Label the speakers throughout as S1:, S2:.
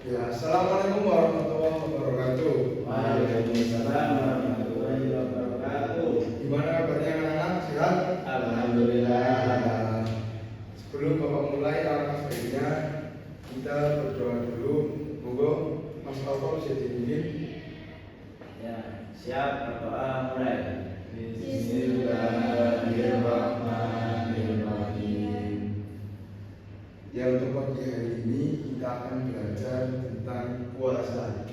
S1: Ya, Assalamualaikum warahmatullahi wabarakatuh.
S2: Waalaikumsalam warahmatullahi wabarakatuh.
S1: Gimana kabarnya anak-anak? Sehat?
S2: Alhamdulillah.
S1: Sebelum Bapak mulai, alangkah sebaiknya kita berdoa dulu. Monggo Mas Alfa bisa dipimpin.
S2: Ya, siap berdoa mulai.
S1: Bismillahirrahmanirrahim. Ya, untuk pagi hari ini kita akan belajar tentang puasa.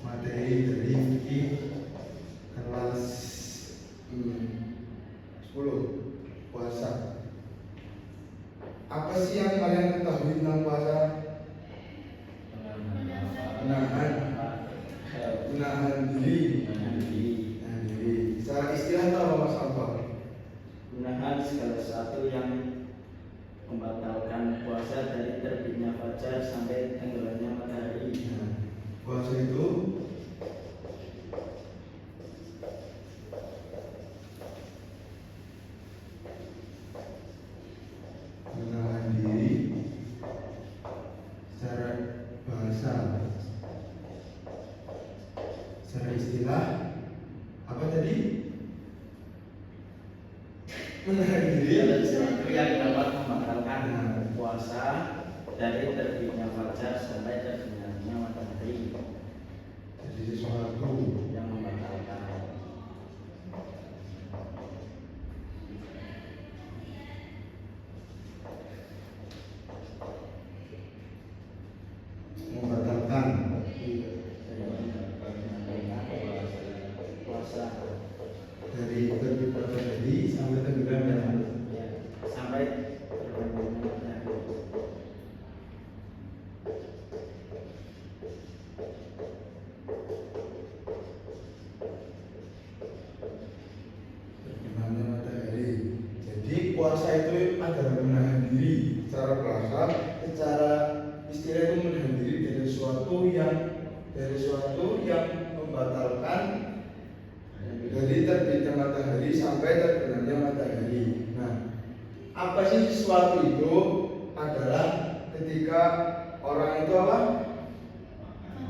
S1: Materi dari fikih kelas 10, puasa. Apa sih yang kalian ketahui tentang puasa? Menahan diri. Secara istilah itu apa Mas Alfa?
S2: Menahan segala sesuatu yang membatalkan puasa dari terbitnya fajar sampai tenggelamnya matahari.
S1: Puasa itu menahan diri secara bahasa. Secara istilah apa tadi? Menahan diri
S2: Segala sesuatu yang dapat membatalkan puasa dari terbitnya fajar sampai tenggelamnya matahari.
S1: jadi sesuatu
S2: Yang membatalkan.
S1: membatalkan.
S2: Puasa
S1: Dari terbit matahari sampai tenggelam ya.
S2: sampai tenggelamnya matahari.
S1: Tenggelamnya matahari. Jadi puasa itu adalah menahan diri secara bahasa, secara istilah itu menahan diri dari sesuatu yang membatalkan dari terbitnya matahari sampai terbenamnya matahari. Nah, apa sih sesuatu itu? Adalah ketika orang itu apa?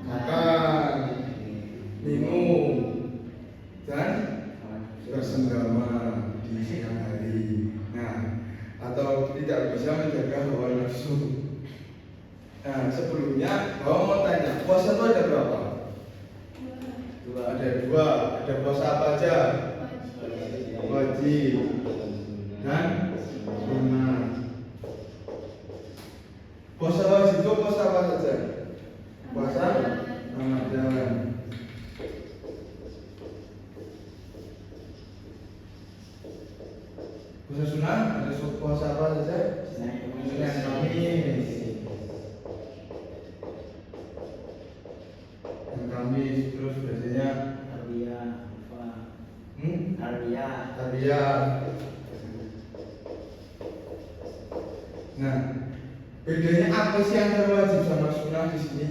S1: Makan, minum, dan bersenggama di siang hari. Nah, atau tidak bisa menjaga hawa nafsu. Nah, sebelumnya Bapak mau tanya, puasa itu ada berapa? Ada dua. Ada puasa apa aja? Wajib dan sunnah. Puasa wajib itu puasa apa saja? Puasa Ramadan. Puasa sunnah ada puasa apa saja? Senin Kamis. Dan Kamis terus biasanya Tarbiyah. Nah, bedanya apa sih antara wajib sama sunnah di sini?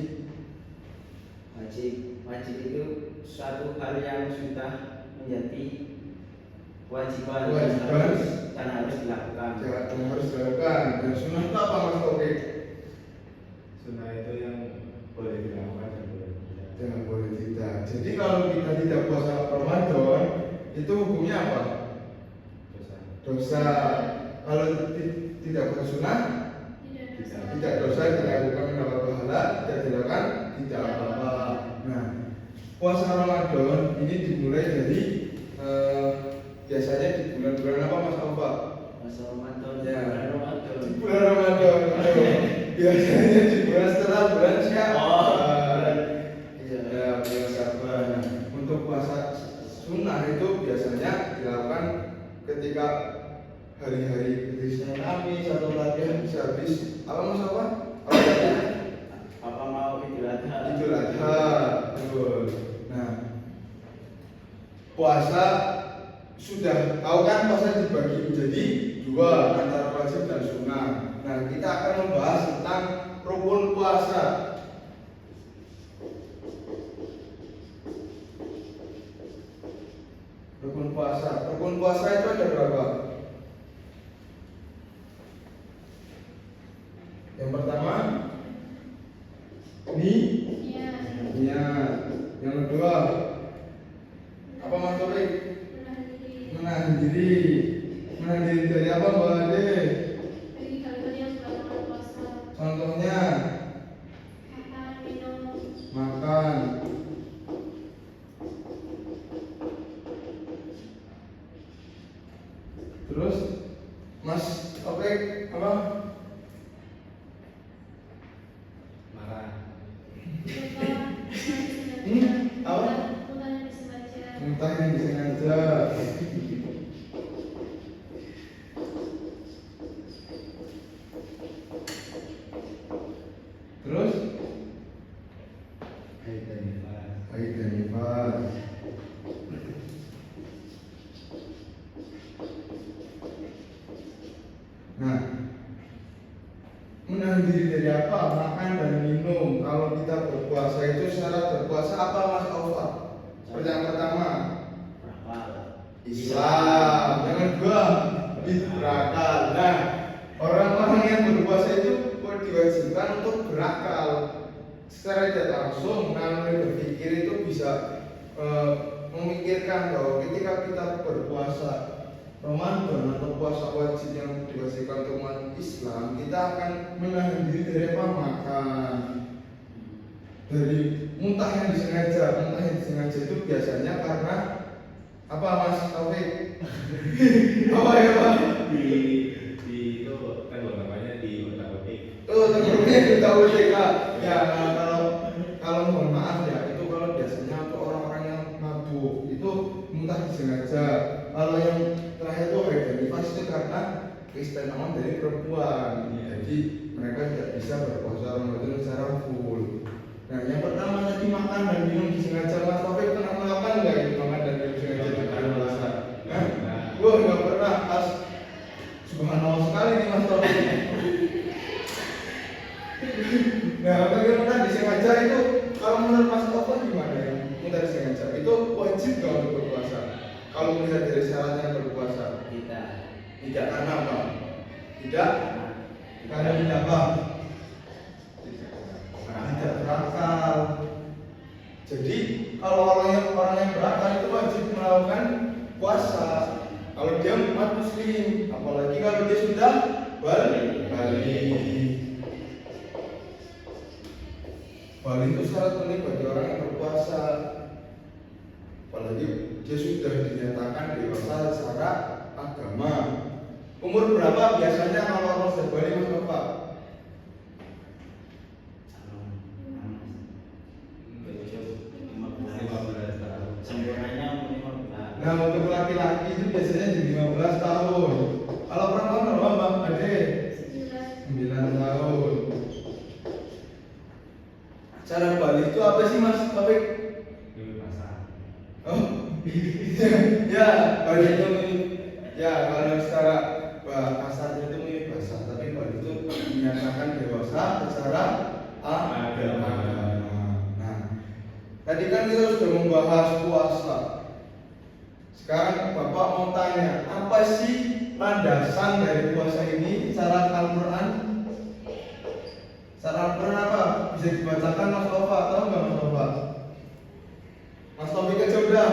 S2: Wajib itu suatu hal yang sudah menjadi kewajiban dan harus dilakukan.
S1: Yang harus dilakukan. Dan sunnah itu apa Mas Taufik?
S3: Sunnah itu yang boleh dilakukan dan boleh tidak.
S1: Jangan boleh tidak. Jadi kalau kita tidak puasa Ramadan, itu hukumnya apa? Dosa. Kalau tidak puasa sunnah, tidak dosa, dilakukan mendapat pahala, tidak dilakukan, tidak apa-apa. Nah, puasa Ramadan ini dimulai dari biasanya di bulan-bulan apa Mas Alfa?
S2: Masa Ramadan,
S1: Ya.
S2: bulan Ramadan.
S1: Di bulan Ramadan. Biasanya di bulan setelah bulan Syawal. Ya, bulan Syawal. Nah, untuk puasa sunnah itu biasanya dilakukan ketika hari-hari Senin Kamis atau latihan bisa habis apa Mas apa?
S2: Apa mau Idul Adha?
S1: Idul Adha. Betul. Nah, puasa sudah tahu kan puasa dibagi menjadi dua antara wajib dan sunnah. Nah, kita akan membahas tentang rukun puasa. Rukun puasa itu ada berapa? Yang pertama niat. Yang kedua, apa Mas Taufik? Menahan diri. Menahan diri dari apa Mbak Ade? Contohnya makan. Terus Mas Taufik apa?
S3: Marah.
S1: Apa? Muntah yang disengaja. Terus
S3: Haid dan nifas.
S1: haid dan nifas. Nah, menahan diri dari apa? Makan dan minum. Kalau kita berpuasa itu syarat berpuasa apa Mas Alfa? Yang pertama Islam. Yang kedua berakal. Nah, orang-orang yang berpuasa itu diwajibkan untuk berakal. Secara tidak langsung, namanya berpikir itu bisa memikirkan bahwa ketika kita berpuasa Ramadan atau puasa wajib yang diwajibkan untuk umat Islam, kita akan menahan diri dari apa? Makan, dari muntah yang disengaja. Muntah yang disengaja itu biasanya karena apa Mas Taufik? Apa ya Pak?
S3: Di itu kan namanya di otak-otik.
S1: Oh, tentunya kita UTK. Ya, kalau mohon maaf ya, itu kalau biasanya untuk orang-orang yang mabuk itu muntah disengaja. Kalau yang terakhir itu haid dan nifas itu karena keistimewaan dari perempuan. Jadi mereka tidak bisa berpuasa Ramadan secara full. Nah, yang pertama tadi makan dan minum disengaja. Mas Taufik pernah melakukan nggak itu makan dan minum disengaja di bulan puasa? Gue nggak pernah. Subhanallah sekali nih Mas Taufik. Nah, bagaimana disengaja itu kalau menurut Mas Taufik gimana ya? Muntah disengaja itu wajib nggak untuk berpuasa? Kalau melihat dari syaratnya berpuasa, tidak karena apa? Tidak karena tidak apa? Tidak berakal. Jadi kalau orang yang berakal itu wajib melakukan puasa. Kalau dia umat muslim, apalagi kalau dia sudah balik. Balik itu syarat penting bagi orang yang berpuasa. Apalagi dia sudah dinyatakan dewasa secara agama. Umur berapa biasanya kalau orang sudah balik Mas Bapak?
S2: Sempurnanya umur 15.
S1: Nah, untuk laki-laki itu biasanya di 15 tahun. Kalau perempuan berapa Bang Ade? 9 tahun. Cara balik itu apa sih Mas Taufik? Oh, ya, balik itu ya kalau secara kasarnya itu mirip basah, tapi balik itu menyatakan dewasa secara agama. Nah, tadi kan kita sudah membahas puasa. Sekarang Bapak mau tanya, apa sih landasan dari puasa ini secara Al-Quran? Secara Al-Quran apa? Bisa dibacakan Mas Taufik, tahu nggak Mas Taufik? Mas Taufik aja udah,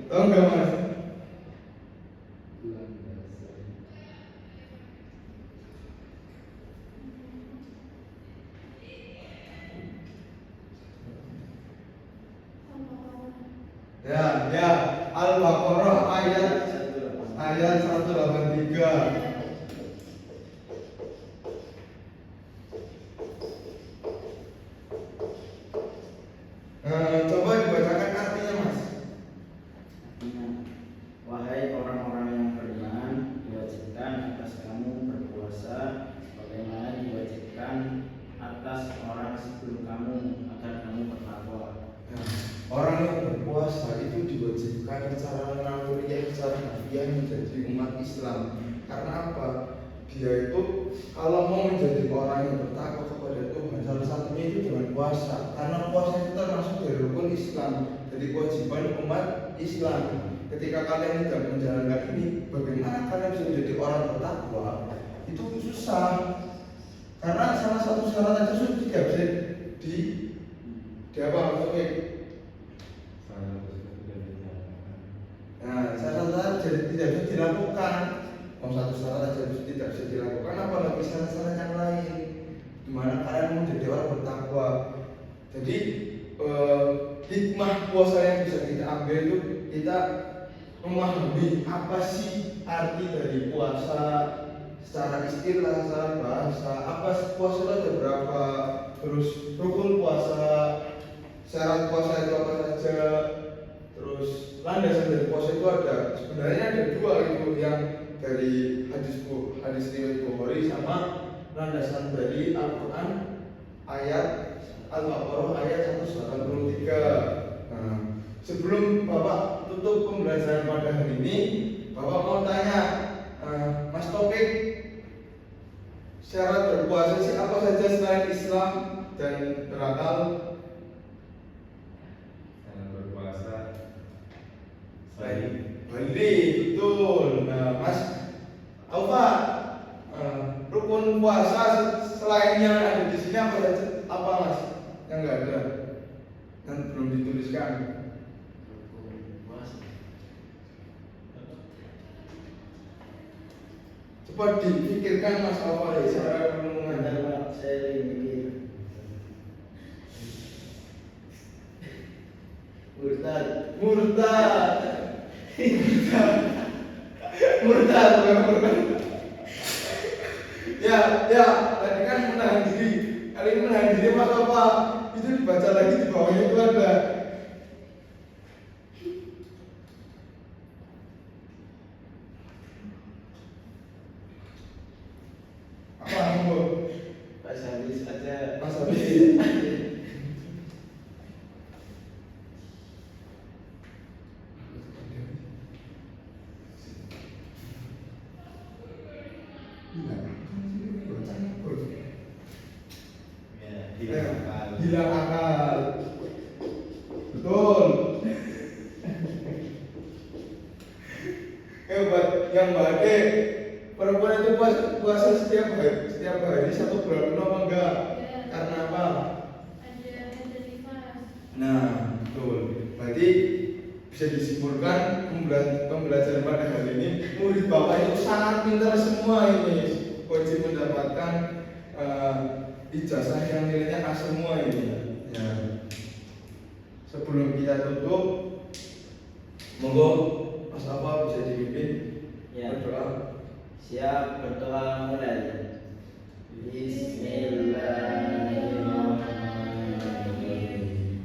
S1: tahu nggak Mas? Ya, Al-Baqarah ayat 183. Coba dibacakan artinya Mas.
S2: Artinya, wahai orang-orang yang beriman, diwajibkan atas kamu berpuasa bagaimana diwajibkan atas orang sebelum kamu agar kamu bertakwa.
S1: Orang yang berpuasa itu diwajibkan secara naluriah, secara harfiah menjadi umat Islam. Karena apa? Dia itu kalau mau menjadi orang yang bertakwa kepada Tuhan, salah satunya itu dengan puasa. Karena puasa itu termasuk dari rukun Islam, jadi kewajiban umat Islam. Ketika kalian tidak menjalankan ini, bagaimana kalian bisa menjadi orang bertakwa? Itu susah. Karena salah satu syarat aja sudah tidak bisa Taufik?
S3: Salah tersebut tidak dinyatakan.
S1: Nah, syarat saja tidak bisa dilakukan. Kalau satu syarat saja tidak bisa dilakukan, apalagi syarat-syarat yang lain. Dimana kalian mau jadi orang bertakwa. Jadi hikmah puasa yang bisa kita ambil itu kita memahami apa sih arti dari puasa secara istilah, secara bahasa. Apa puasa itu ada berapa? Terus rukun puasa, syarat puasa itu apa saja? Terus landasan dari puasa itu ada, sebenarnya ada dua itu, yang dari hadis riwayat Bukhari sama landasan dari Al-Quran ayat Al-Baqarah ayat 183. Nah, sebelum Bapak tutup pembelajaran pada hari ini, Bapak mau tanya, Mas Topik, syarat berpuasa sih apa saja selain Islam dan berakal?
S3: Salah berpuasa.
S1: Balik, betul. Nah, Mas Alfa, rukun puasa selain yang ada di sini apa saja? Apa Mas? Yang nggak ada, yang belum dituliskan. Coba dipikirkan Mas Alfa ya, secara renungan.
S2: Saya mikir. Murtad. Ya, tadi kan menahan diri. Kali ini menahan diri Mas Alfa. Itu dibaca lagi di bawahnya itu ada. Apa kamu? Pas habis aja.
S1: Mas Habib. Hilang akal. Betul. Buat yang badai, perempuan itu puasa setiap hari 1 bulan penuh apa enggak? Karena apa?
S4: Ada nifas.
S1: Nah, betul. Berarti bisa disimpulkan pembelajaran pada hari ini, murid Bapak itu sangat pintar semua ini, wajib mendapatkan ijazah yang nilainya A semua ini. Ya. Sebelum kita tutup, monggo Mas apa bisa dipimpin
S2: Ya.
S1: berdoa.
S2: Siap, berdoa mulai. Bismillahirrahmanirrahim.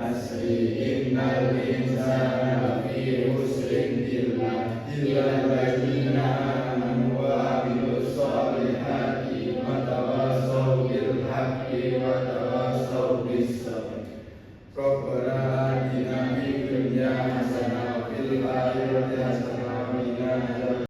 S2: Asri innal insana fi husrin illa alladziina amanu wa amilus solihati wa tawassaw bil haqqi wa tawassaw bis sabr. Rabbana atina fid dunya hasanah wa fil akhirati hasanah wa qina